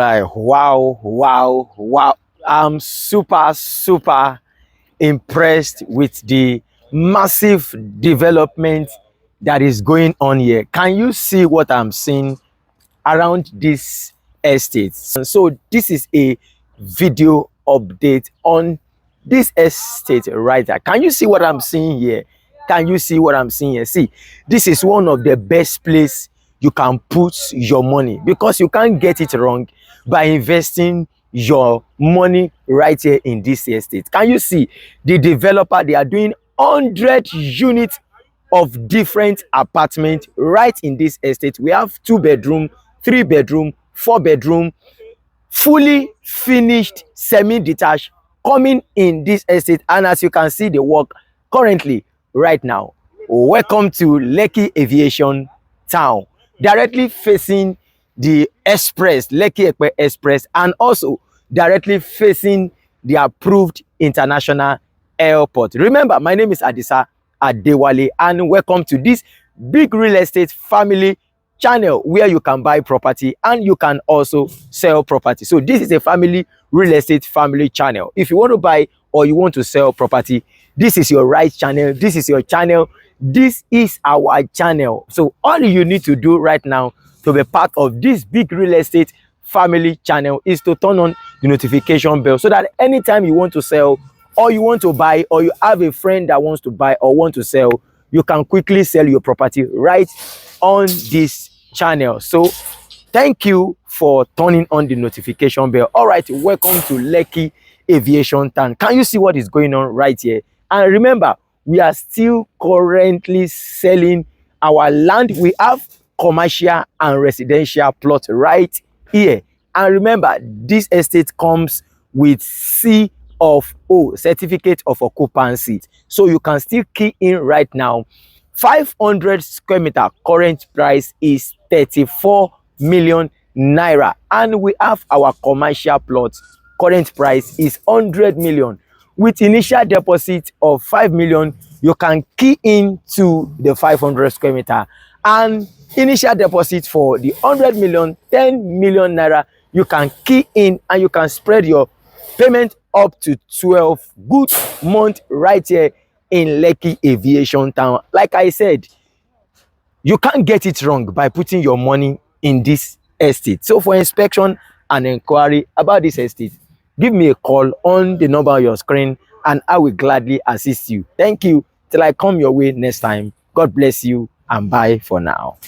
right, wow. I'm super impressed with the massive development that is going on here. Can you see what I'm seeing around this estate? And so this is a video update on this estate right there. Can you see what I'm seeing here? Can you see what I'm seeing here? See, this is one of the best place you can put your money, because you can't get it wrong by investing your money right here in this estate. Can you see the developer? They are doing 100 units of different apartments right in this estate. We have 2-bedroom, 3-bedroom, 4-bedroom, fully finished semi-detached coming in this estate. And as you can see the work currently right now. Welcome to Lekki Aviation Town, directly facing the express, Lekki Epe Express, and also directly facing the approved international airport. Remember, my name is Adisa Adewale, and welcome to this big real estate family channel where you can buy property and you can also sell property. So this is a family real estate family channel. If you want to buy or you want to sell property, this is your right channel. This is your channel. This is our channel. So all you need to do right now to be part of this big real estate family channel is to turn on the notification bell, so that anytime you want to sell or you want to buy, or you have a friend that wants to buy or want to sell, you can quickly sell your property right on this channel. So thank you for turning on the notification bell. All right, welcome to Lekki Aviation Town. Can you see what is going on right here? And remember, we are still currently selling our land. We have commercial and residential plot right here. And remember, this estate comes with C of O, certificate of occupancy. So you can still key in right now. 500 square meter current price is 34 million naira, and we have our commercial plot current price is 100 million. With initial deposit of 5 million, you can key into the 500 square meter, and initial deposit for the 100 million, 10 million naira, you can key in, and you can spread your payment up to 12 good months right here in Lekki Aviation Town. Like I said, you can't get it wrong by putting your money in this estate. So for inspection and inquiry about this estate, give me a call on the number on your screen and I will gladly assist you. Thank you till I come your way next time. God bless you and bye for now.